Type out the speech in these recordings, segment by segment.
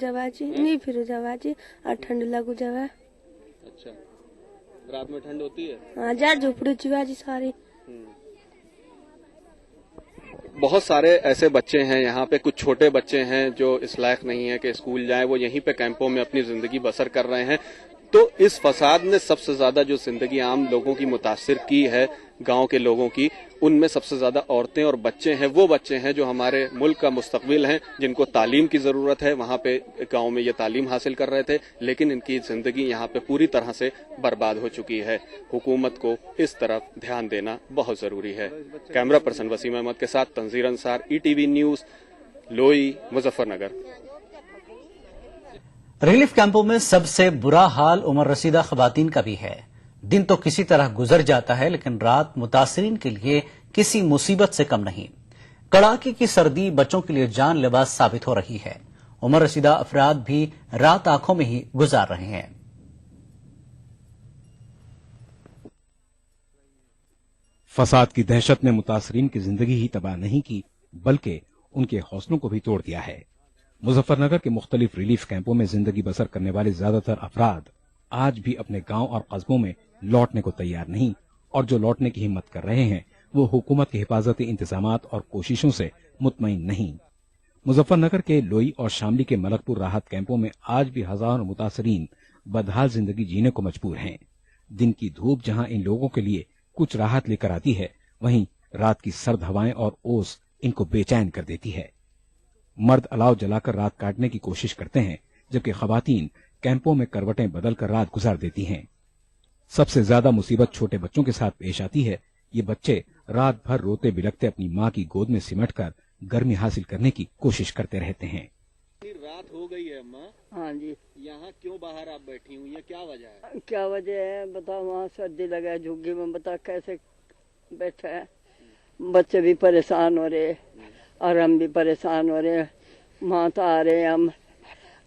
जवाजी नहीं फिर जवाजी और ठंड लगू जावा। अच्छा, रात में ठंड होती है? हाँ, जार झोपड़ी जीवाजी सारी। बहुत सारे ऐसे बच्चे हैं यहाँ पे, कुछ छोटे बच्चे हैं जो इस लायक नहीं है कि स्कूल जाएं, वो यहीं पे कैंपों में अपनी जिंदगी बसर कर रहे हैं। तो इस फसाद ने सबसे ज्यादा जो जिंदगी आम लोगों की मुतासिर की है, गांव के लोगों की, उनमें सबसे ज्यादा औरतें और बच्चे हैं। वो बच्चे हैं जो हमारे मुल्क का मुस्तकबिल हैं, जिनको तालीम की जरूरत है। वहां पे गांव में ये तालीम हासिल कर रहे थे, लेकिन इनकी जिंदगी यहाँ पे पूरी तरह से बर्बाद हो चुकी है। हुकूमत को इस तरफ ध्यान देना बहुत जरूरी है। कैमरा पर्सन वसीम अहमद के साथ तंजीर अंसार, ETV न्यूज, लोई, मुजफ्फरनगर। रिलीफ कैंपों में सबसे बुरा हाल उम्र रसीदा खवातीन का भी है। दिन तो किसी तरह गुजर जाता है, लेकिन रात मुतासरीन के लिए किसी मुसीबत से कम नहीं। कड़ाके की सर्दी बच्चों के लिए जान लिबास साबित हो रही है। उम्र रसीदा अफराद भी रात आंखों में ही गुजार रहे हैं। फसाद की दहशत ने मुतासरीन की जिंदगी ही तबाह नहीं की, बल्कि उनके हौसलों को भी तोड़ दिया है। मुजफ्फरनगर के मुख्तलिफ रिलीफ कैंपों में जिंदगी बसर करने वाले ज्यादातर अफराद आज भी अपने गांव और कस्बों में लौटने को तैयार नहीं, और जो लौटने की हिम्मत कर रहे हैं वो हुकूमत के हिफाजती इंतजामात और कोशिशों से मुतमईन नहीं। मुजफ्फरनगर के लोई और शामली के मलकपुर राहत कैंपों में आज भी हजारों मुतासरीन बदहाल जिंदगी जीने को मजबूर हैं। दिन की धूप जहां इन लोगों के लिए कुछ राहत लेकर आती है, वहीं रात की सर्द हवाएं और ओस इनको बेचैन कर देती है। मर्द अलाव जलाकर रात काटने की कोशिश करते हैं, जबकि खवातीन कैंपों में करवटें बदलकर रात गुजार देती हैं। सबसे ज्यादा मुसीबत छोटे बच्चों के साथ पेश आती है। ये बच्चे रात भर रोते बिलखते अपनी माँ की गोद में सिमटकर गर्मी हासिल करने की कोशिश करते रहते हैं। रात हो गई है अम्मा। हाँ जी। यहाँ क्यों बाहर आप बैठी हुई हैं, क्या वजह है? क्या वजह है बताओ, वहाँ सर्दी लगा है झुग्गी में, बता कैसे बैठा है। बच्चे भी परेशान हो रहे और हम भी परेशान हो रहे हैं। माता आ रहे हैं हम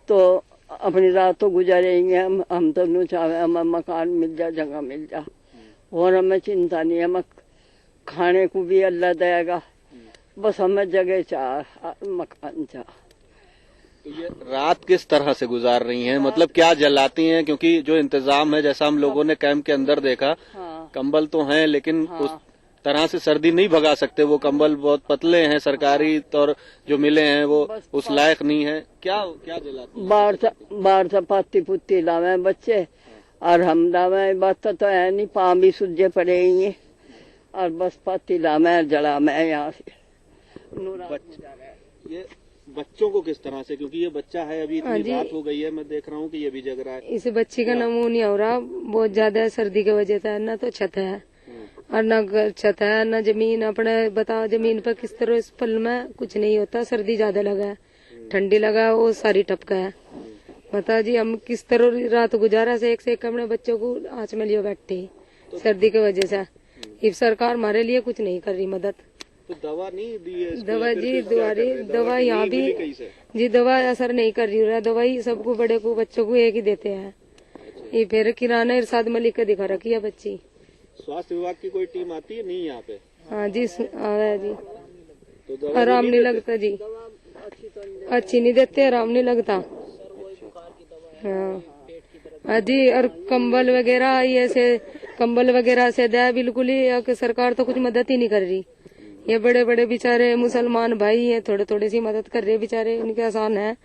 तो अपनी रात तो गुजारेंगे। हम तो नहीं चाहे हमें मकान मिल जा, जगह मिल जा, और हमें चिंता नहीं है। हमें खाने को भी अल्लाह देगा, बस हमें जगह चाह, मकान चाह। तो ये रात किस तरह से गुजार रही हैं, मतलब क्या जलाती हैं? क्योंकि जो इंतजाम है, जैसा हम लोगों ने कैंप के अंदर देखा, हाँ। कंबल तो हैं, लेकिन उस तरह से सर्दी नहीं भगा सकते। वो कंबल बहुत पतले हैं, सरकारी तौर जो मिले हैं वो उस लायक नहीं है। क्या जलाते हैं? बाहर से पत्ती पुत्ती लावे बच्चे और हम लावे, बात तो है नहीं, पाँव भी सूजे पड़ेंगे और बस पत्ती लावे जला मैं यहाँ से। ये बच्चों को किस तरह से, क्योंकि ये बच्चा है, अभी इतनी रात हो गई है, मैं देख रहा हूँ कि ये भी जग रहा है। इस बच्चे का नमूनिया हो रहा बहुत ज्यादा सर्दी की वजह से। न तो छत है और न छत है न जमीन। अपने बताओ जमीन पर किस तरह, इस पल में कुछ नहीं होता। सर्दी ज्यादा लगा है, ठंडी लगा है, वो सारी टपका है। बताओ जी हम किस तरह रात गुजारा से एक अपने बच्चों को आँच में लिए बैठे सर्दी की वजह से। इस सरकार हमारे लिए कुछ नहीं कर रही मदद। तो दवा नहीं दी है? दवा जी दवा यहाँ भी जी दवा असर नहीं कर रही है। दवाई सबको, बड़े को बच्चों को एक ही देते हैं। ये फिर किराना इरशाद मलिक का दिखा रखी है बच्ची। स्वास्थ्य विभाग की कोई टीम आती है नहीं यहाँ पे? हाँ जी आया जी। तो आराम नहीं लगता जी, अच्छी नहीं देते, आराम नहीं लगता। हाँ जी, और कंबल वगैरह ये से कंबल वगैरह से दे बिल्कुल ही, सरकार तो कुछ मदद ही नहीं कर रही। ये बड़े बड़े बेचारे मुसलमान भाई हैं, थोड़े थोड़े सी मदद कर रहे बेचारे, इनके आसान है।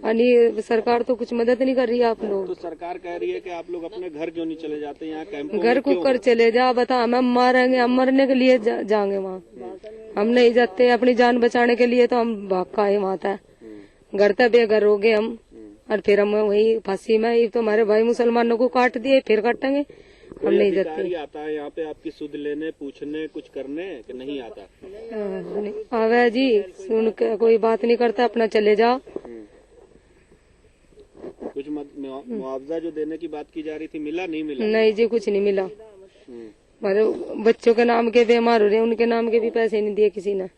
और सरकार तो कुछ मदद नहीं कर रही। आप लोग तो सरकार कह रही है कि आप लोग अपने घर क्यों नहीं चले जाते? यहाँ कैंपों घर को कर चले जा, बता हम मारेंगे, हम मरने के लिए जाएंगे वहाँ। हम नहीं जाते, अपनी जान बचाने के लिए तो हम भाग का है वहाँ था। घर तक बेघर हो गए हम, और फिर हम वही फांसी में। ये तो हमारे भाई मुसलमानों को काट दिए, फिर काटेंगे। हम नहीं जाते। आता है यहाँ पे आपकी सुध लेने, पूछने, कुछ करने कि नहीं आता? आवे जी, सुन के कोई बात नहीं करता, अपना चले जाओ। कुछ मुआवजा जो देने की बात की जा रही थी, मिला नहीं मिला? नहीं जी, कुछ नहीं मिला। हमारे बच्चों के नाम के बीमार हो रहे, उनके नाम के भी पैसे नहीं दिए किसी ने।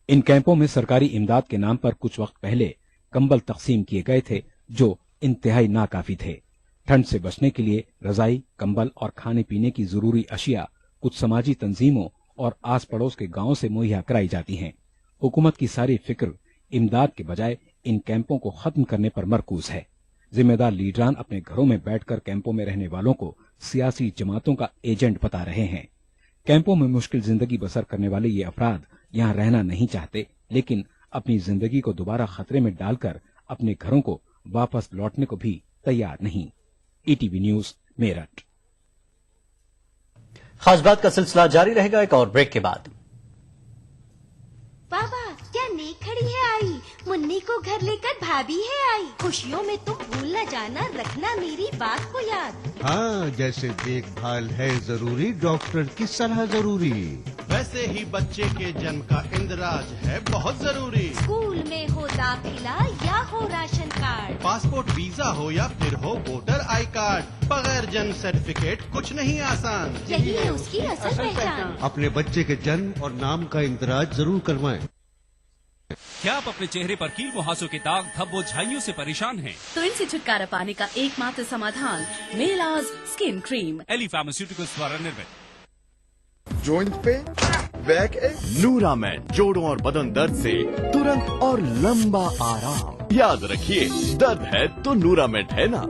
इन कैंपों में सरकारी इमदाद के नाम पर कुछ वक्त पहले कंबल तकसीम किए गए थे, जो इंतहाई नाकाफी थे। ठंड से बचने के लिए रजाई, कंबल और खाने पीने की जरूरी अशिया कुछ समाजी तंजीमों और आस पड़ोस के गांवों से मुहैया कराई जाती हैं। हुकूमत की सारी फिक्र इमदाद के बजाय इन कैंपों को खत्म करने पर मरकूज है। जिम्मेदार लीडरान अपने घरों में बैठकर कैंपों में रहने वालों को सियासी जमातों का एजेंट बता रहे हैं। कैंपों में मुश्किल जिंदगी बसर करने वाले ये अफराद यहाँ रहना नहीं चाहते, लेकिन अपनी जिंदगी को दोबारा खतरे में डालकर अपने घरों को वापस लौटने को भी तैयार नहीं। ETV news Meerut. खास बात का सिलसिला जारी रहेगा एक और ब्रेक के बाद। बाबा क्या नेक खड़ी है आई, मुन्नी को घर लेकर भाभी है आई। खुशियों में तुम भूल न जाना, रखना मेरी बात को याद। हाँ, जैसे देखभाल है जरूरी, डॉक्टर की सलाह जरूरी, वैसे ही बच्चे के जन्म का इंदराज है बहुत जरूरी। स्कूल में हो दाखिला या हो राशन कार्ड, पासपोर्ट वीजा हो या फिर हो वोटर आई कार्ड, बगैर जन्म सर्टिफिकेट कुछ नहीं आसान। यही है उसकी असल पहचान। अपने बच्चे के जन्म और नाम का इंदराज जरूर करवाएं। क्या आप अपने चेहरे पर कील मुहासों के दाग, धब्बों, झाइयों से परेशान हैं? तो इनसे छुटकारा पाने का एकमात्र समाधान मेलाज स्किन क्रीम, एली फार्मास्यूटिकल्स द्वारा निर्मित। जॉइंट पेन, बैक एक, नूरामेड जोड़ों और बदन दर्द से तुरंत और लंबा आराम। याद रखिए, दर्द है तो नूरामेड है ना।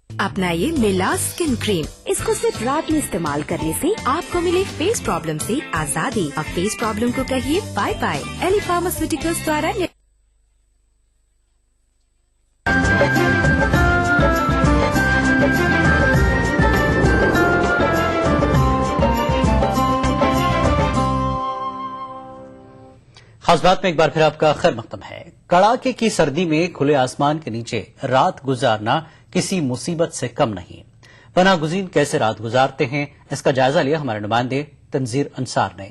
अपनाइए मेलाज स्किन क्रीम। इसको सिर्फ रात में इस्तेमाल करने से आपको मिले फेस प्रॉब्लम से आजादी। अब फेस प्रॉब्लम को कहिए बाय बाय। एली फार्मास्यूटिकल्स द्वारा खास बात में एक बार फिर आपका खैर मकदम है। कड़ाके की सर्दी में खुले आसमान के नीचे रात गुजारना किसी मुसीबत से कम नहीं। पनाह गुज़ीन कैसे रात गुजारते हैं, इसका जायजा लिया हमारे नुमाइंदे तंजीर अंसार ने।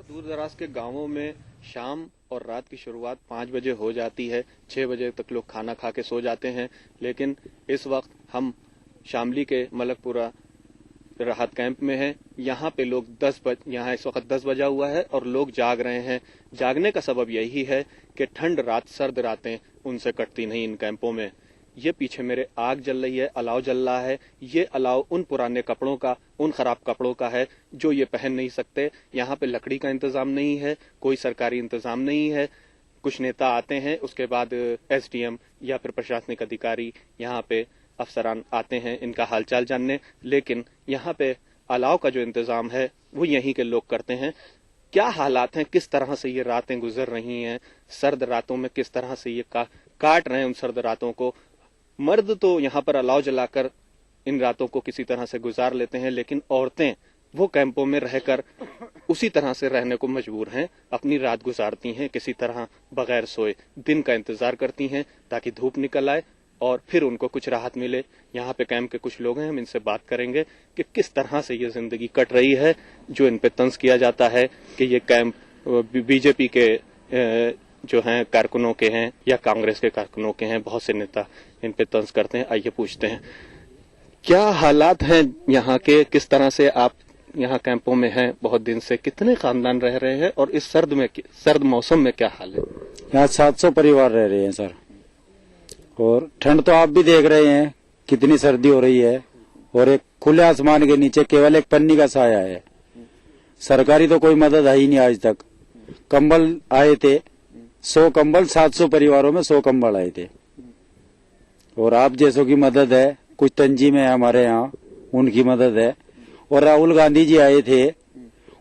दूर दराज के गांवों में शाम और रात की शुरुआत 5 बजे हो जाती है। 6 बजे तक लोग खाना खा के सो जाते हैं, लेकिन इस वक्त हम शामली के मलकपुरा राहत कैंप में हैं। यहाँ पे लोग यहाँ इस वक्त 10 बजा हुआ है और लोग जाग रहे हैं। जागने का सबब यही है कि ठंड रात, सर्द रातें उनसे कटती नहीं इन कैंपों में। ये पीछे मेरे आग जल रही है, अलाव जल रहा है। ये अलाव उन पुराने कपड़ों का, उन खराब कपड़ों का है जो ये पहन नहीं सकते। यहाँ पे लकड़ी का इंतजाम नहीं है, कोई सरकारी इंतजाम नहीं है। कुछ नेता आते हैं, उसके बाद एसडीएम या फिर प्रशासनिक अधिकारी यहाँ पे अफसरान आते हैं इनका हालचाल जानने, लेकिन यहाँ पे अलाव का जो इंतजाम है वो यहीं के लोग करते हैं। क्या हालात हैं, किस तरह से ये रातें गुजर रही हैं, सर्द रातों में किस तरह से ये काट रहे हैं उन सर्द रातों को। मर्द तो यहाँ पर अलाव जलाकर इन रातों को किसी तरह से गुजार लेते हैं, लेकिन औरतें वो कैंपों में रहकर उसी तरह से रहने को मजबूर हैं। अपनी रात गुजारती हैं किसी तरह बगैर सोए, दिन का इंतजार करती हैं ताकि धूप निकल आए और फिर उनको कुछ राहत मिले। यहाँ पे कैंप के कुछ लोग हैं, हम इनसे बात करेंगे कि किस तरह से ये जिंदगी कट रही है। जो इन पे तंज किया जाता है कि ये कैंप बीजेपी के जो हैं कारकुनों के हैं या कांग्रेस के कारकुनों के हैं, बहुत से नेता इन पे तंज करते हैं। आइए पूछते हैं क्या हालात हैं यहाँ के, किस तरह से आप यहाँ कैंपों में हैं बहुत दिन से, कितने खानदान रह रहे हैं और इस सर्द मौसम में क्या हाल है? यहाँ 700 परिवार रह रहे हैं सर, और ठंड तो आप भी देख रहे हैं कितनी सर्दी हो रही है, और एक खुले आसमान के नीचे केवल एक पन्नी का साया है। सरकारी तो कोई मदद आई नहीं आज तक। कंबल आए थे 100 कंबल, 700 परिवारों में 100 कंबल आए थे, और आप जैसों की मदद है, कुछ तंजीमें है हमारे यहाँ उनकी मदद है। और राहुल गांधी जी आए थे,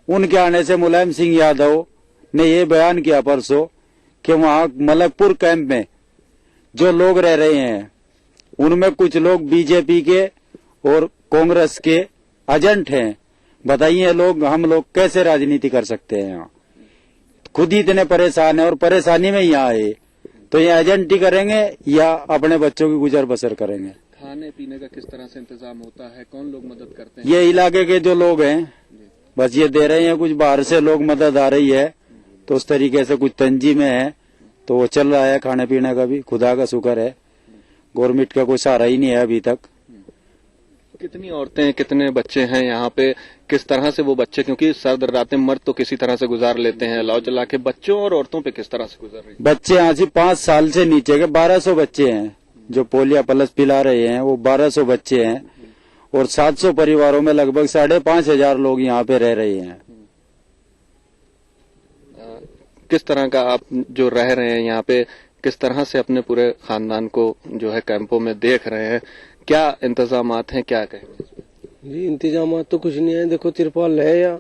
उनके आने से मुलायम सिंह यादव ने ये बयान किया परसों कि वहाँ मलकपुर कैंप में जो लोग रह रहे हैं उनमें कुछ लोग बीजेपी के और कांग्रेस के एजेंट हैं। बताइए हम लोग कैसे राजनीति कर सकते हैं? यहाँ खुद ही इतने परेशान है और परेशानी में यहाँ आए तो ये एजेंट ही करेंगे या अपने बच्चों की गुजर बसर करेंगे? खाने पीने का किस तरह से इंतजाम होता है, कौन लोग मदद करते हैं? ये इलाके के जो लोग हैं बस ये दे रहे हैं, कुछ बाहर से लोग मदद आ रही है तो उस तरीके से कुछ तंजीमें है तो वो चल रहा है। खाने पीने का भी खुदा का शुक्र है, गवर्नमेंट का कोई सहारा ही नहीं है अभी तक। कितनी औरतें, कितने बच्चे हैं यहाँ पे, किस तरह से वो बच्चे, क्योंकि सर्द रातें मर्द तो किसी तरह से गुजार लेते हैं अलाव जला के, बच्चों और औरतों पे किस तरह से गुजर रही है? बच्चे यहाँ से 5 साल से नीचे के 1200 बच्चे हैं जो पोलियो प्लस पिला रहे हैं, वो 1200 बच्चे हैं, और 700 परिवारों में लगभग 5,500 लोग यहाँ पे रह रहे हैं। किस तरह का आप जो रह रहे हैं यहाँ पे, किस तरह से अपने पूरे खानदान को जो है कैंपों में देख रहे हैं, क्या इंतजामात हैं, क्या कहें? जी इंतजामात तो कुछ नहीं है। देखो तिरपाल है या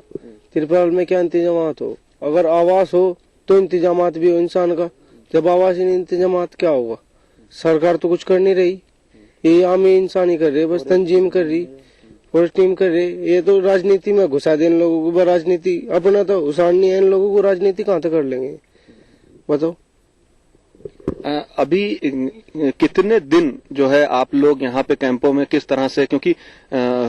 तिरपाल में क्या इंतजामात हो, अगर आवास हो तो इंतजामात भी हो इंसान का, जब आवास ही नहीं इंतजामात क्या होगा। सरकार तो कुछ कर नहीं रही, ये आम इंसान ही कर रहे, बस तंजीम कर रही, पुलिस टीम कर रहे। ये तो राजनीति में घुसा दे इन लोगों को, राजनीति अपना तो उसाड़नी है इन लोगों को, राजनीति कहाँ तक कर लेंगे बताओ। अभी कितने दिन जो है आप लोग यहाँ पे कैंपों में किस तरह से, क्योंकि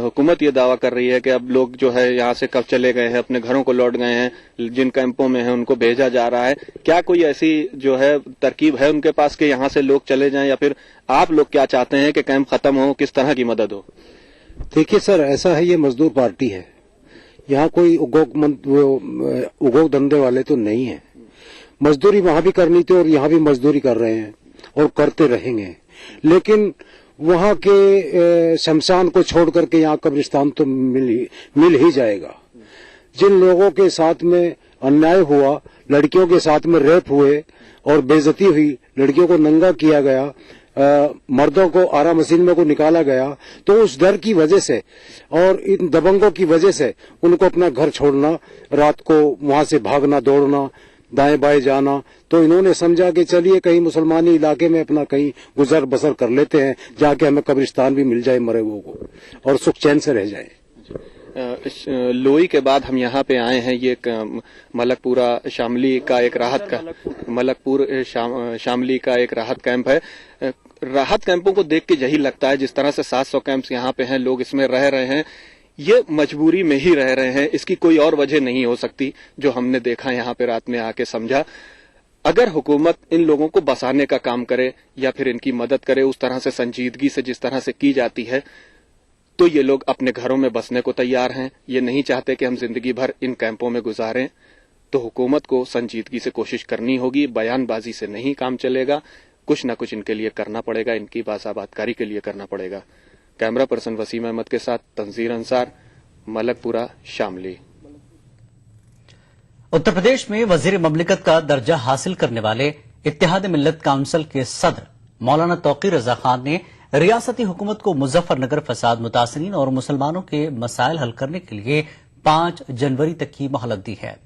हुकूमत ये दावा कर रही है कि अब लोग जो है यहाँ से कब चले गए हैं, अपने घरों को लौट गए हैं, जिन कैंपों में हैं उनको भेजा जा रहा है, क्या कोई ऐसी जो है तरकीब है उनके पास कि यहाँ से लोग चले जाएं, या फिर आप लोग क्या चाहते हैं कि कैंप खत्म हो, किस तरह की मदद हो? देखिए सर, ऐसा है, ये मजदूर पार्टी है, यहाँ कोई उद्योग धंधे वाले तो नहीं है। मजदूरी वहां भी करनी थी और यहाँ भी मजदूरी कर रहे हैं और करते रहेंगे, लेकिन वहां के शमशान को छोड़ करके यहाँ कब्रिस्तान तो मिल ही जाएगा। जिन लोगों के साथ में अन्याय हुआ, लड़कियों के साथ में रेप हुए और बेइज्जती हुई, लड़कियों को नंगा किया गया, मर्दों को आरा मशीन में को निकाला गया, तो उस डर की वजह से और इन दबंगों की वजह से उनको अपना घर छोड़ना, रात को वहां से भागना दौड़ना, दाएं बाएं जाना, तो इन्होंने समझा कि चलिए कहीं मुसलमानी इलाके में अपना कहीं गुजर बसर कर लेते हैं, जाके हमें कब्रिस्तान भी मिल जाए मरे हुओं को और सुख चैन से रह जाए। लोई के बाद हम यहाँ पे आए हैं, ये मलकपुरा शामली का एक शामली का एक राहत कैंप है। राहत कैंपों को देख के यही लगता है, जिस तरह से 700 कैंप्स यहाँ पे हैं, लोग इसमें रह रहे हैं, ये मजबूरी में ही रह रहे हैं, इसकी कोई और वजह नहीं हो सकती, जो हमने देखा यहाँ पे रात में आके समझा। अगर हुकूमत इन लोगों को बसाने का काम करे या फिर इनकी मदद करे उस तरह से संजीदगी से जिस तरह से की जाती है, तो ये लोग अपने घरों में बसने को तैयार हैं। ये नहीं चाहते कि हम जिंदगी भर इन कैंपों में गुजारें। तो हुकूमत को संजीदगी से कोशिश करनी होगी, बयानबाजी से नहीं काम चलेगा, कुछ न कुछ इनके लिए करना पड़ेगा, इनकी बासाबातकारी के लिए करना पड़ेगा। कैमरा पर्सन वसीम अहमद के साथ तंजीर अंसार, मलकपुरा शामली। उत्तर प्रदेश में वजीर ममलिकत का दर्जा हासिल करने वाले इत्तेहाद मिल्लत काउंसिल के सदर मौलाना तौकीर रजा खान ने रियासती हुकूमत को मुजफ्फरनगर फसाद मुतासरीन और मुसलमानों के मसाइल हल करने के लिए 5 जनवरी तक की मोहलत दी है।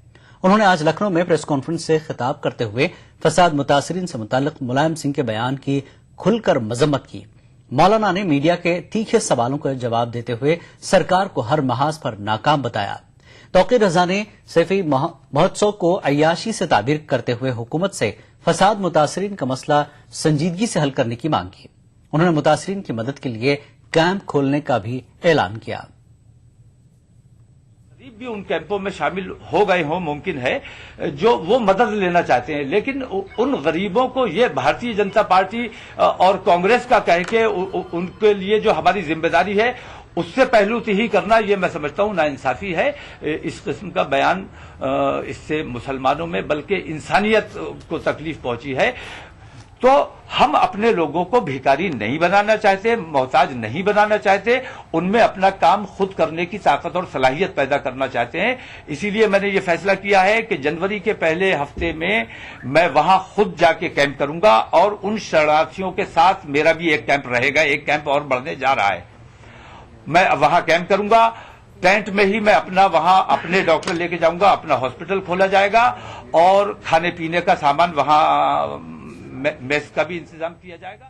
उन्होंने आज लखनऊ में प्रेस कॉन्फ्रेंस से खिताब करते हुए फसाद मुतासरीन से मुताल्लिक मुलायम सिंह के बयान की खुलकर मजम्मत की। मौलाना ने मीडिया के तीखे सवालों का जवाब देते हुए सरकार को हर महाज पर नाकाम बताया। तौकीर रजा ने सैफी महोत्सव को अय्याशी से ताबीर करते हुए हुकूमत से फसाद मुतासरीन का मसला संजीदगी से हल करने की मांग की। उन्होंने मुतासरीन की मदद के लिए कैंप खोलने का भी ऐलान किया। गरीब भी उन कैंपों में शामिल हो गए हों, मुमकिन है, जो वो मदद लेना चाहते हैं, लेकिन उन गरीबों को ये भारतीय जनता पार्टी और कांग्रेस का कह के उनके लिए जो हमारी जिम्मेदारी है उससे पहलूती ही करना, ये मैं समझता हूं नाइंसाफी है। इस किस्म का बयान इससे मुसलमानों में बल्कि इंसानियत को तकलीफ पहुंची है। तो हम अपने लोगों को भिखारी नहीं बनाना चाहते, मोहताज नहीं बनाना चाहते, उनमें अपना काम खुद करने की ताकत और सलाहियत पैदा करना चाहते हैं। इसीलिए मैंने ये फैसला किया है कि जनवरी के पहले हफ्ते में मैं वहां खुद जाके कैंप करूंगा और उन शरणार्थियों के साथ मेरा भी एक कैंप रहेगा। एक कैंप और बढ़ने जा रहा है, मैं वहां कैंप करूंगा। टेंट में ही मैं अपना वहां अपने डॉक्टर लेके जाऊंगा, अपना हॉस्पिटल खोला जाएगा और खाने पीने का सामान वहां मेस का भी इंतजाम किया जाएगा।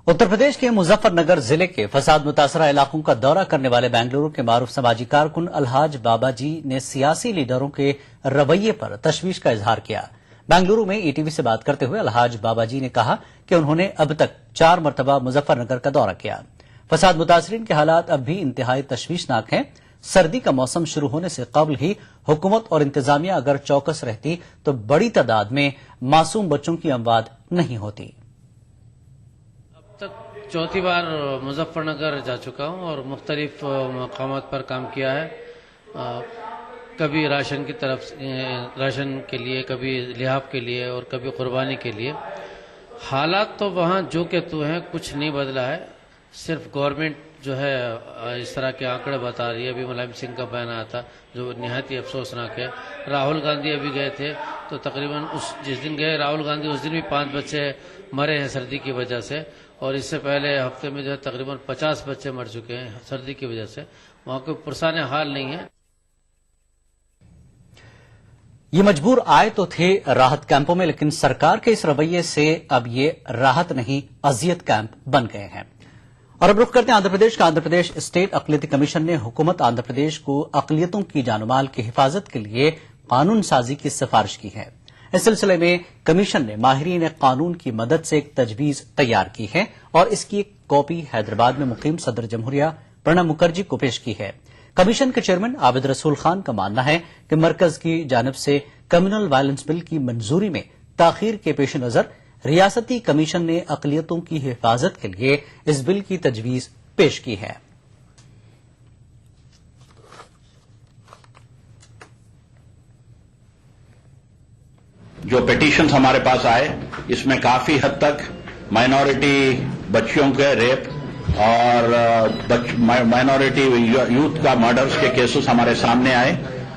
उत्तर प्रदेश के मुजफ्फरनगर जिले के फसाद मुतासरा इलाकों का दौरा करने वाले बेंगलुरु के मारूफ समाजी कारकुन अलहाज बाबाजी ने सियासी लीडरों के रवैये पर तशवीश का इजहार किया। बेंगलुरु में ईटीवी से बात करते हुए अलहाज बाबाजी ने कहा कि उन्होंने अब तक 4 मरतबा मुजफ्फरनगर का दौरा किया। फसाद मुतासरीन के हालात अब भी इंतहाई तशवीशनाक हैं। सर्दी का मौसम शुरू होने से कबल ही हुकूमत और इंतजामिया अगर चौकस रहती तो बड़ी तादाद में मासूम बच्चों की अमवात नहीं होती। अब तक 4थी बार मुजफ्फरनगर जा चुका हूं और मुख्तलिफ मकामात पर काम किया है। कभी राशन की तरफ राशन के लिए, कभी लिहाफ के लिए और कभी कुर्बानी के लिए। हालात तो वहाँ जो के तो हैं, कुछ नहीं बदला है। सिर्फ गवर्नमेंट जो है इस तरह के आंकड़े बता रही है। अभी मुलायम सिंह का बयान आया था जो निहायत ही अफसोसनाक है। राहुल गांधी अभी गए थे तो तकरीबन जिस दिन गए राहुल गांधी उस दिन भी 5 बच्चे मरे हैं सर्दी की वजह से, और इससे पहले हफ्ते में जो है तकरीबन 50 बच्चे मर चुके हैं सर्दी की वजह से। वहाँ कोई पुरसाने हाल नहीं है। ये मजबूर आए तो थे राहत कैंपों में, लेकिन सरकार के इस रवैये से अब ये राहत नहीं अजियत कैंप बन गए हैं। और अब रुख करते हैं आंध्र प्रदेश का। आंध्र प्रदेश स्टेट अक़लियती कमीशन ने हुकूमत आंध्र प्रदेश को अक़लियतों की जानमाल की हिफाजत के लिए कानून साजी की सिफारिश की है। इस सिलसिले में कमीशन ने माहिरीन कानून की मदद से एक तजवीज तैयार की है और इसकी एक कॉपी हैदराबाद में मुकीम सदर जमहूरिया प्रणब मुखर्जी को पेश की है। कमीशन के चेयरमैन आबिद रसूल खान का मानना है कि मरकज की जानिब से कम्युनल वायलेंस बिल की मंजूरी में ताखीर के पेश नजर रियासती कमीशन ने अक़लियतों की हिफाजत के लिए इस बिल की तजवीज पेश की है। जो पिटीशंस हमारे पास आए इसमें काफी हद तक माइनॉरिटी बच्चियों के रेप और माइनॉरिटी यूथ का मर्डर्स के केसेस हमारे सामने आए।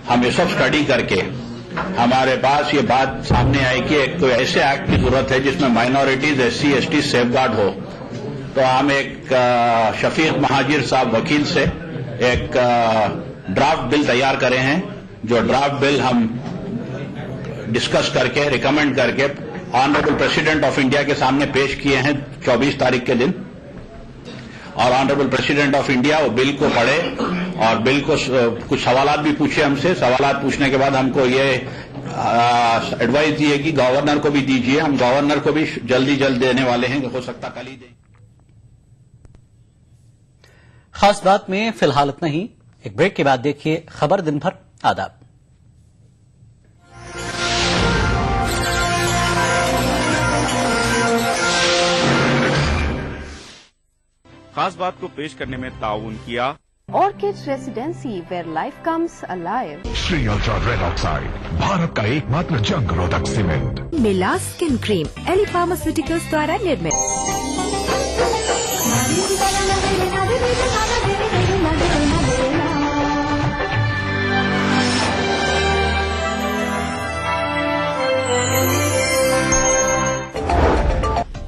हम ये सब स्टडी करके हमारे पास ये बात सामने आई कि कोई ऐसे एक्ट की जरूरत है जिसमें माइनॉरिटीज SC ST सेफगार्ड हो। तो हम एक शफीक महाजिर साहब वकील से एक ड्राफ्ट बिल तैयार करे हैं, जो ड्राफ्ट बिल हम डिस्कस करके रिकमेंड करके ऑनरेबल प्रेसिडेंट ऑफ इंडिया के सामने पेश किए हैं 24 तारीख के दिन। और ऑनरेबल प्रेसिडेंट ऑफ इंडिया वो बिल को पढ़े और बिल को कुछ सवालात भी पूछे हमसे। सवालात पूछने के बाद हमको ये एडवाइस दी है कि गवर्नर को भी दीजिए। हम गवर्नर को भी जल्दी देने वाले हैं, हो सकता कल ही दें। खास बात में फिलहाल इतना ही। एक ब्रेक के बाद देखिए खबर दिन भर। आदाब। खास बात को पेश करने में ताउन किया orchid residency where life comes alive. Shri ultra red oxide, Bharat का एकमात्र जंग रोधक सीमेंट। मिला स्किन क्रीम एली फार्मास्यूटिकल्स द्वारा निर्मित।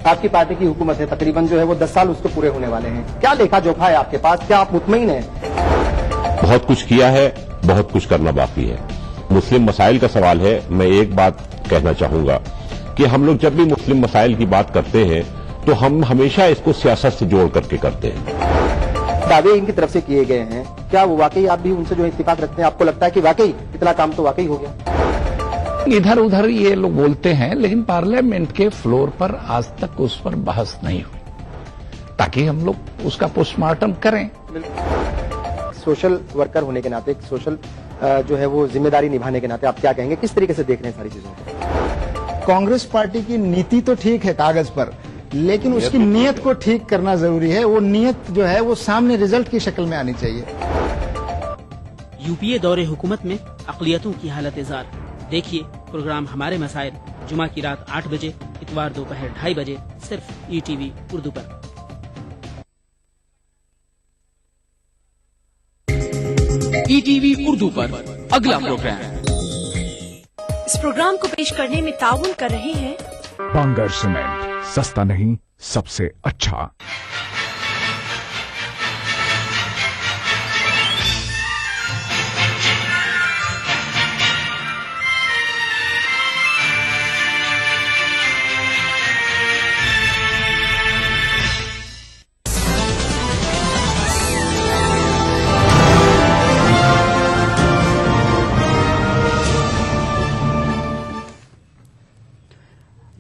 आपकी पार्टी की हुकूमत है, तकरीबन जो है वो 10 साल उसको पूरे होने वाले हैं। क्या लेखा जोखा है आपके पास? क्या आप मुतमईन हैं? बहुत कुछ किया है, बहुत कुछ करना बाकी है। मुस्लिम मसाइल का सवाल है। मैं एक बात कहना चाहूंगा कि हम लोग जब भी मुस्लिम मसाइल की बात करते हैं तो हम हमेशा इसको सियासत से जोड़ करके करते हैं। दावे इनकी तरफ से किए गए हैं, क्या वो वाकई आप भी उनसे जो इत्तेफाक रखते हैं? आपको लगता है कि वाकई इतना काम तो वाकई हो गया? इधर उधर ये लोग बोलते हैं, लेकिन पार्लियामेंट के फ्लोर पर आज तक उस पर बहस नहीं हुई, ताकि हम लोग उसका पोस्टमार्टम करें। सोशल वर्कर होने के नाते, एक सोशल जो है वो जिम्मेदारी निभाने के नाते आप क्या कहेंगे, किस तरीके से देख रहे हैं सारी चीजों को? कांग्रेस पार्टी की नीति तो ठीक है कागज पर, लेकिन उसकी नीयत को ठीक करना जरूरी है। वो नीयत जो है वो सामने रिजल्ट की शक्ल में आनी चाहिए। यूपीए दौरे हुकूमत में अक़लियतों की हालत इज़ार। देखिए प्रोग्राम हमारे मसाइल जुमा की रात 8 बजे, इतवार दोपहर 2:30 बजे, सिर्फ ETV उर्दू पर। ETV उर्दू पर अगला प्रोग्राम। इस प्रोग्राम को पेश करने में ताउन कर रहे हैं बांगर सीमेंट, सस्ता नहीं सबसे अच्छा।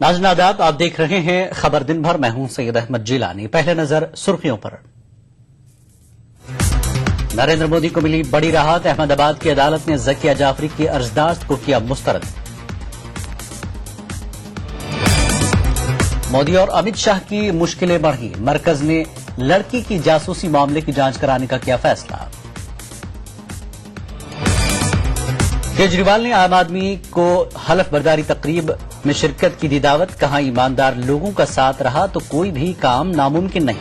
नाज़रीन आदाब, आप देख रहे हैं खबर दिन भर। मैं हूं सैयद अहमद जिलानी। पहले नजर सुर्खियों पर। नरेंद्र मोदी को मिली बड़ी राहत। अहमदाबाद की अदालत ने ज़किया जाफरी की अर्जदाश्त को किया मुस्तरद। मोदी और अमित शाह की मुश्किलें बढ़ी। मरकज ने लड़की की जासूसी मामले की जांच कराने का किया फैसला। केजरीवाल ने आम आदमी को हलफ बर्दारी तकरीब में शिरकत की दी दावत। कहा ईमानदार लोगों का साथ रहा तो कोई भी काम नामुमकिन नहीं।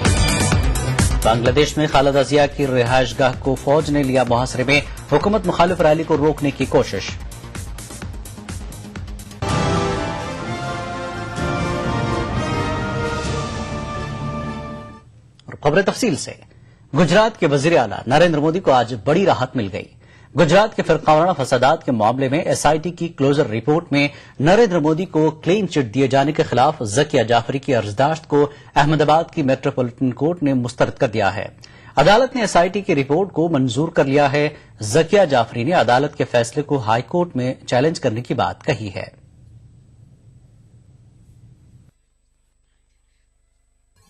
بنگلہ دیش میں خالدہ ضیاء کی رہائش گاہ کو فوج نے لیا محاصرے میں، حکومت مخالف ریلی کو روکنے کی کوشش۔ اور خبریں تفصیل سے۔ گجرات کے وزیر اعلیٰ نریندر مودی کو آج بڑی راحت مل گئی۔ گجرات کے فرقہ وارانہ فسادات کے معاملے میں ایس آئی ٹی کی کلوزر رپورٹ میں نریندر مودی کو کلین چٹ دیے جانے کے خلاف ذکیہ جعفری کی عرضداشت کو احمد آباد کی میٹروپولیٹن کورٹ نے مسترد کر دیا ہے۔ عدالت نے ایس آئی ٹی کی رپورٹ کو منظور کر لیا ہے۔ ذکیہ جعفری نے عدالت کے فیصلے کو ہائی کورٹ میں چیلنج کرنے کی بات کہی ہے۔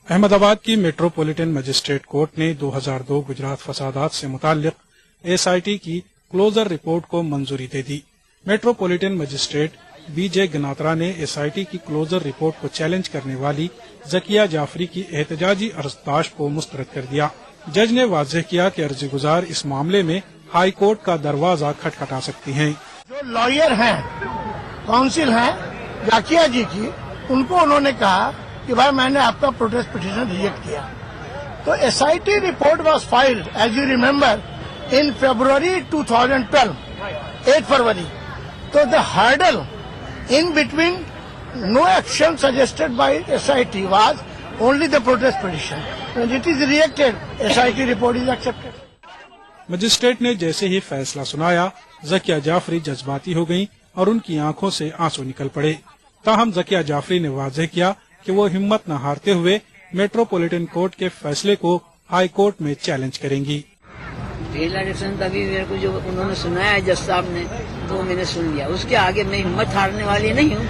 احمد آباد کی میٹروپولیٹن مجسٹریٹ کورٹ نے 2002 گجرات فسادات سے متعلق ایس آئی ٹی کی کلوزر رپورٹ کو منظوری دے دی۔ میٹروپولیٹن مجسٹریٹ بی جے گناترا نے ایس آئی ٹی کی کلوزر رپورٹ کو چیلنج کرنے والی ذکیہ جعفری کی احتجاجی عرضداشت کو مسترد کر دیا۔ جج نے واضح کیا کہ عرضی گزار اس معاملے میں ہائی کورٹ کا دروازہ کھٹکھٹا سکتی ہیں۔ جو لائر ہیں، کاؤنسل ہیں ذکیہ جی کی، ان کو انہوں نے کہا کہ بھائی میں نے آپ کا پروٹیسٹ پٹیشن ریجیکٹ کیا، تو S I T report was filed as you remember in February 2012, 8 February. So the hurdle in between no action suggested by SIT was only the protest petition. When it is rejected, SIT report is accepted. Magistrate نے جیسے ہی فیصلہ سنایا، ذکیہ جعفری جذباتی ہو گئیں اور ان کی آنکھوں سے آنسو نکل پڑے۔ تاہم ذکیہ جعفری نے واضح کیا کہ وہ ہمت نہ ہارتے ہوئے میٹروپولیٹن کورٹ کے فیصلے کو ہائی کورٹ میں چیلنج کریں گی۔ پہلا الیکشن کا بھی میرے کو جو انہوں نے سنایا ہے جج صاحب نے، وہ میں نے سن لیا۔ اس کے آگے میں ہمت ہارنے والی نہیں ہوں،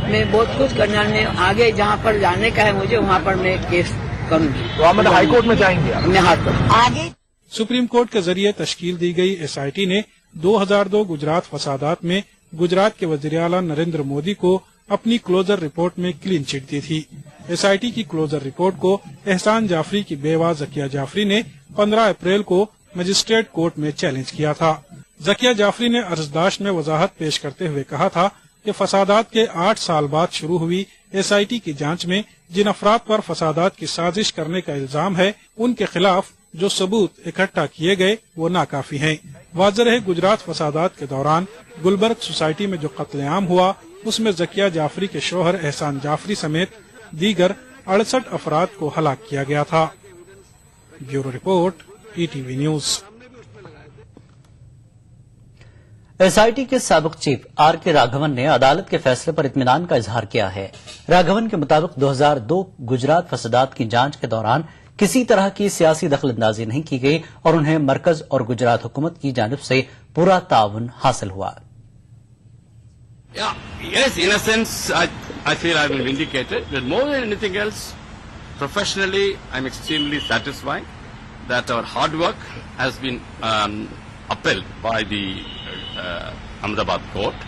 میں بہت کچھ کرنا ہے، آگے جہاں پر جانے کا ہے مجھے وہاں پر میں کیس کروں گی۔ تو آپ ہائی کورٹ میں جائیں گے؟ میں ہائی کورٹ آگے۔ سپریم کورٹ کے ذریعے تشکیل دی گئی ایس آئی ٹی نے 2002 گجرات فسادات میں گجرات کے وزیر اعلیٰ نریندر مودی کو اپنی کلوزر رپورٹ میں کلین چٹ دی تھی۔ ایس آئی ٹی کی کلوزر رپورٹ کو احسان جعفری کی بیوہ ذکیہ جعفری نے 15 اپریل کو مجسٹریٹ کورٹ میں چیلنج کیا تھا۔ ذکیہ جعفری نے عرضداشت میں وضاحت پیش کرتے ہوئے کہا تھا کہ فسادات کے 8 سال بعد شروع ہوئی ایس آئی ٹی کی جانچ میں جن افراد پر فسادات کی سازش کرنے کا الزام ہے، ان کے خلاف جو ثبوت اکٹھا کیے گئے وہ ناکافی ہیں۔ واضح رہے گجرات فسادات کے دوران گلبرگ سوسائٹی میں جو قتل عام ہوا، اس میں ذکیہ جعفری کے شوہر احسان جعفری سمیت دیگر 68 افراد کو ہلاک کیا گیا تھا۔ Bureau report E T V news. S I T کے سابق چیف آر کے راگھون نے عدالت کے فیصلے پر اطمینان کا اظہار کیا ہے۔ راگھون کے مطابق 2002 گجرات فسادات کی جانچ کے دوران کسی طرح کی سیاسی دخل اندازی نہیں کی گئی اور انہیں مرکز اور گجرات حکومت کی جانب سے پورا تعاون حاصل ہوا۔ Yes, in a sense, I feel I've been vindicated. But more than anything else, professionally, I'm extremely satisfied that our hard work has been upheld by the Ahmedabad court,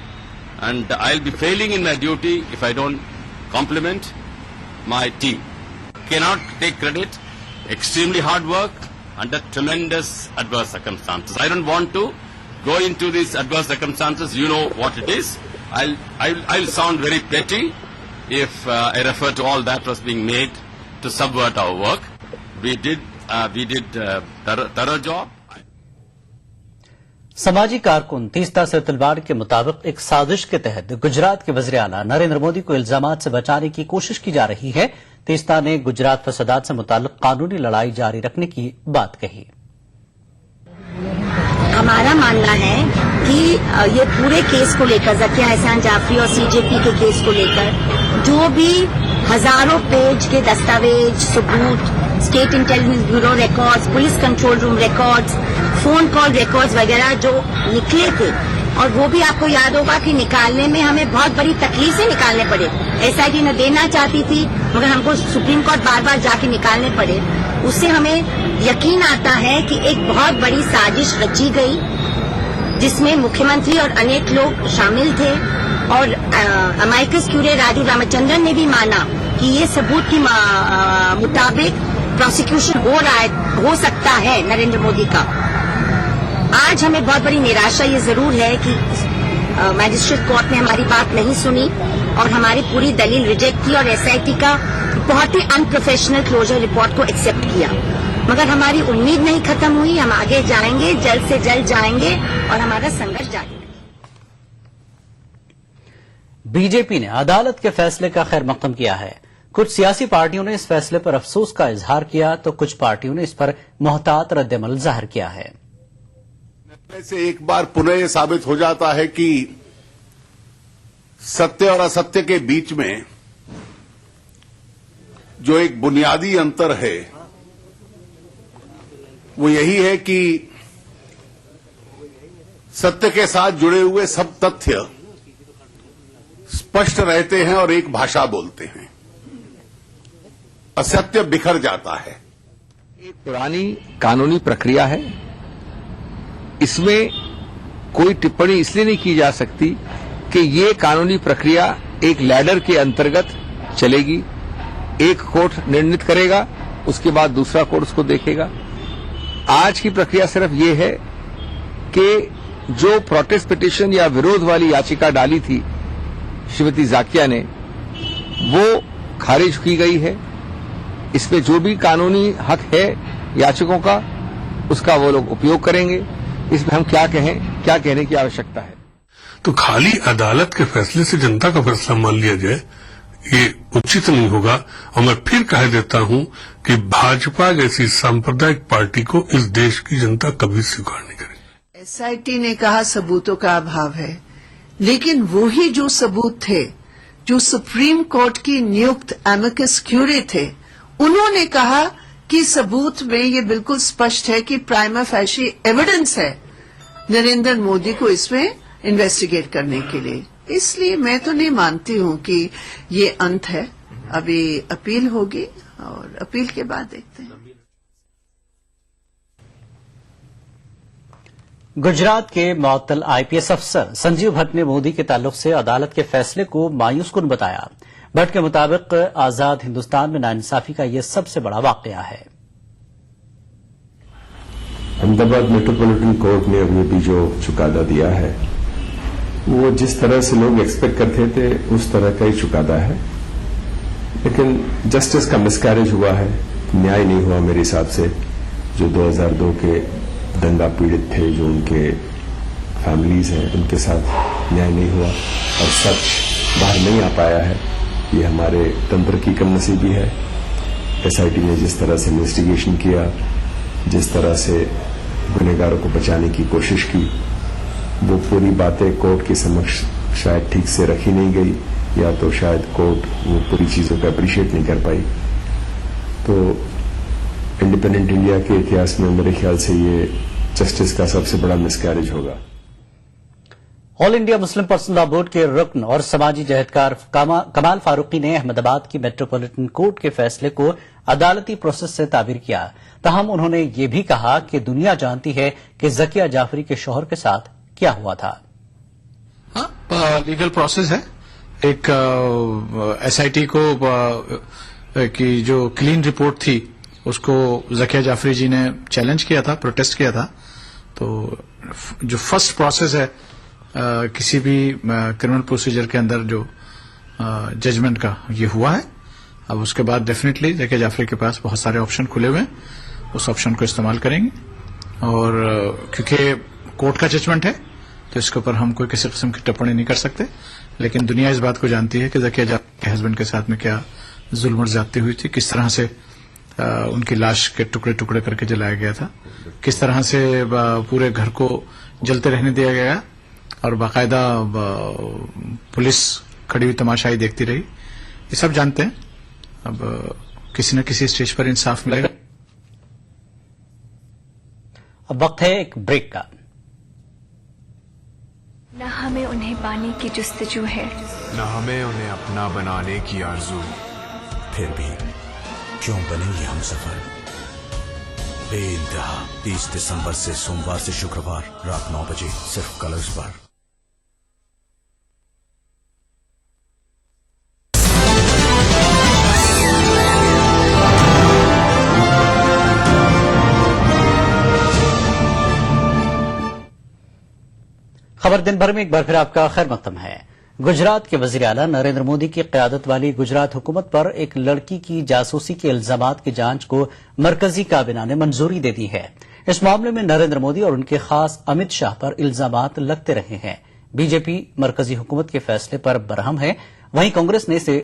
and I'll be failing in my duty if I don't compliment my team. Cannot take credit. Extremely hard work under tremendous adverse circumstances. I don't want to go into these adverse circumstances. You know what it is. I'll sound very petty if I refer to all that was being made to subvert our work. We did thorough job. سماجی کارکن تیستا سے تلوار کے مطابق ایک سازش کے تحت گجرات کے وزیر اعلیٰ نریندر مودی کو الزامات سے بچانے کی کوشش کی جا رہی ہے۔ تیستا نے گجرات فسادات سے متعلق قانونی لڑائی جاری رکھنے کی بات کہی۔ ہمارا ماننا ہے کہ یہ پورے کیس کو لے کر ذکیہ احسان جعفری اور سی جے پی کے کیس کو لے کر جو بھی ہزاروں پیج کے دستاویز، ثبوت، state intelligence bureau records, police control room records, phone call records وغیرہ جو نکلے تھے، اور وہ بھی آپ کو یاد ہوگا کہ نکالنے میں ہمیں بہت بڑی تکلیف سے نکالنے پڑے۔ ایس آئی ٹی نہ دینا چاہتی تھی مگر ہم کو سپریم کورٹ بار بار جا کے نکالنے پڑے۔ اس سے ہمیں یقین آتا ہے کہ ایک بہت بڑی سازش رچی گئی جس میں مکھیہ منتری اور انیک لوگ شامل تھے، اور امائکس کیورے راجو رامچندرن نے بھی مانا کہ یہ ثبوت کے مطابق پروسیکیوشن ہو سکتا ہے نریندر مودی کا۔ آج ہمیں بہت بڑی نراشا یہ ضرور ہے کہ میجسٹریٹ کورٹ نے ہماری بات نہیں سنی اور ہماری پوری دلیل ریجیکٹ کی اور ایس آئی ٹی کا بہت ہی ان پروفیشنل کلوزر رپورٹ کو ایکسپٹ کیا۔ मगर हमारी उम्मीद नहीं खत्म हुई, हम आगे जाएंगे, जल्द से जल्द जाएंगे और हमारा संघर्ष जारी रहेगा। बीजेपी ने अदालत के फैसले का खैर मकदम किया है। कुछ सियासी पार्टियों ने इस फैसले पर अफसोस का इजहार किया तो कुछ पार्टियों ने इस पर मोहतात रद्दअमल जाहिर किया है। से एक बार पुनः यह साबित हो जाता है कि सत्य और असत्य के बीच में जो एक बुनियादी अंतर है वो यही है कि सत्य के साथ जुड़े हुए सब तथ्य स्पष्ट रहते हैं और एक भाषा बोलते हैं, असत्य बिखर जाता है। एक पुरानी कानूनी प्रक्रिया है, इसमें कोई टिप्पणी इसलिए नहीं की जा सकती कि ये कानूनी प्रक्रिया एक लैडर के अंतर्गत चलेगी। एक कोर्ट निर्णित करेगा, उसके बाद दूसरा कोर्ट उसको देखेगा। आज की प्रक्रिया सिर्फ ये है कि जो प्रोटेस्ट पिटीशन या विरोध वाली याचिका डाली थी श्रीमती जाकिया ने, वो खारिज की गई है। इसमें जो भी कानूनी हक है याचकों का, उसका वो लोग उपयोग करेंगे। इसमें हम क्या कहें, क्या कहने की आवश्यकता है। तो खाली अदालत के फैसले से जनता का फैसला मान लिया जाए, ये उचित नहीं होगा। और मैं फिर कह देता हूं कि भाजपा जैसी सांप्रदायिक पार्टी को इस देश की जनता कभी स्वीकार नहीं करेगी। एसआईटी ने कहा सबूतों का अभाव है, लेकिन वही जो सबूत थे जो सुप्रीम कोर्ट की नियुक्त एमिकस क्यूरी थे, उन्होंने कहा कि सबूत में ये बिल्कुल स्पष्ट है कि प्राइमा फैशी एविडेंस है नरेंद्र मोदी को इसमें इन्वेस्टिगेट करने के लिए। इसलिए मैं तो नहीं मानती हूं कि ये अंत है। अभी अपील होगी और अपील के बाद देखते हैं। गुजरात के मुअत्तल आईपीएस अफसर संजीव भट्ट ने मोदी के ताल्लुक से अदालत के फैसले को मायूसकुन बताया। भट्ट के मुताबिक आजाद हिंदुस्तान में नाइंसाफी का यह सबसे बड़ा वाकया है। अहमदाबाद मेट्रोपॉलिटन कोर्ट ने अभी भी जो चुकादा दिया है वो जिस तरह से लोग एक्सपेक्ट करते थे उस तरह का ही चुकादा है, लेकिन जस्टिस का मिसकैरेज हुआ है, न्याय नहीं हुआ मेरे हिसाब से। जो 2002 के दंगा पीड़ित थे, जो उनके फैमिलीज हैं, उनके साथ न्याय नहीं हुआ और सच बाहर नहीं आ पाया है। ये हमारे तंत्र की कमनसीबी है। एसआईटी ने जिस तरह से इन्वेस्टिगेशन किया, जिस तरह से गुनहगारों को बचाने की कोशिश की, वो पूरी बातें कोर्ट के समक्ष शायद ठीक से रखी नहीं गई, या तो शायद कोर्ट वो पूरी चीजों को अप्रिशिएट नहीं कर पाई। तो इंडिपेंडेंट इंडिया के इतिहास में मेरे ख्याल से ये जस्टिस का सबसे बड़ा मिसकैरेज होगा। All India Muslim personal law board के रुकन और समाजी जहदकार कमाल फारूकी ने अहमदाबाद की मेट्रोपॉलिटन कोर्ट के फैसले को अदालती प्रोसेस से ताबीर किया। ताहम उन्होंने ये भी कहा कि दुनिया जानती है कि जकिया जाफरी के शौहर के साथ क्या हुआ था। लीगल प्रोसेस है। एक एसआईटी को की जो क्लीन रिपोर्ट थी उसको जकिया जाफरी जी ने चैलेंज किया था, प्रोटेस्ट किया था। तो जो फर्स्ट प्रोसेस है किसी भी क्रिमिनल प्रोसीजर के अंदर जो जजमेंट का ये हुआ है। अब उसके बाद डेफिनेटली जकिया जाफरी के पास बहुत सारे ऑप्शन खुले हुए हैं, उस ऑप्शन को इस्तेमाल करेंगे। और क्योंकि कोर्ट का जजमेंट है तो इसके ऊपर हम कोई किसी किस्म की टिप्पणी नहीं कर सकते, लेकिन दुनिया इस बात को जानती है कि जकिया जाफरी के हस्बैंड के साथ में क्या जुल्म और ज्यादती हुई थी, किस तरह से उनकी लाश के टुकड़े टुकड़े करके जलाया गया था, किस तरह से पूरे घर को जलते रहने दिया गया और बाकायदा पुलिस खड़ी हुई तमाशाई देखती रही। ये सब जानते हैं। अब किसी न किसी स्टेज पर इंसाफ मिलेगा। अब वक्त है एक ब्रेक का। न हमें उन्हें पाने की जुस्तजू है, न हमें उन्हें अपना बनाने की आरज़ू। फिर भी क्यों बनेंगे हम सफर बेइंतहा। 30 दिसंबर से सोमवार से शुक्रवार रात 9 बजे सिर्फ कलर्स पर। खबर दिन भर में एक बार फिर आपका खैर मकदम है। गुजरात के वजीर आला नरेंद्र मोदी की क़यादत वाली गुजरात हुकूमत पर एक लड़की की जासूसी के इल्जामात की जांच को मरकजी काबीना ने मंजूरी दे दी है। इस मामले में नरेंद्र मोदी और उनके खास अमित शाह पर इल्जामात लगते रहे हैं। बीजेपी मरकजी हुकूमत के फैसले पर बरहम है, वहीं कांग्रेस ने इसे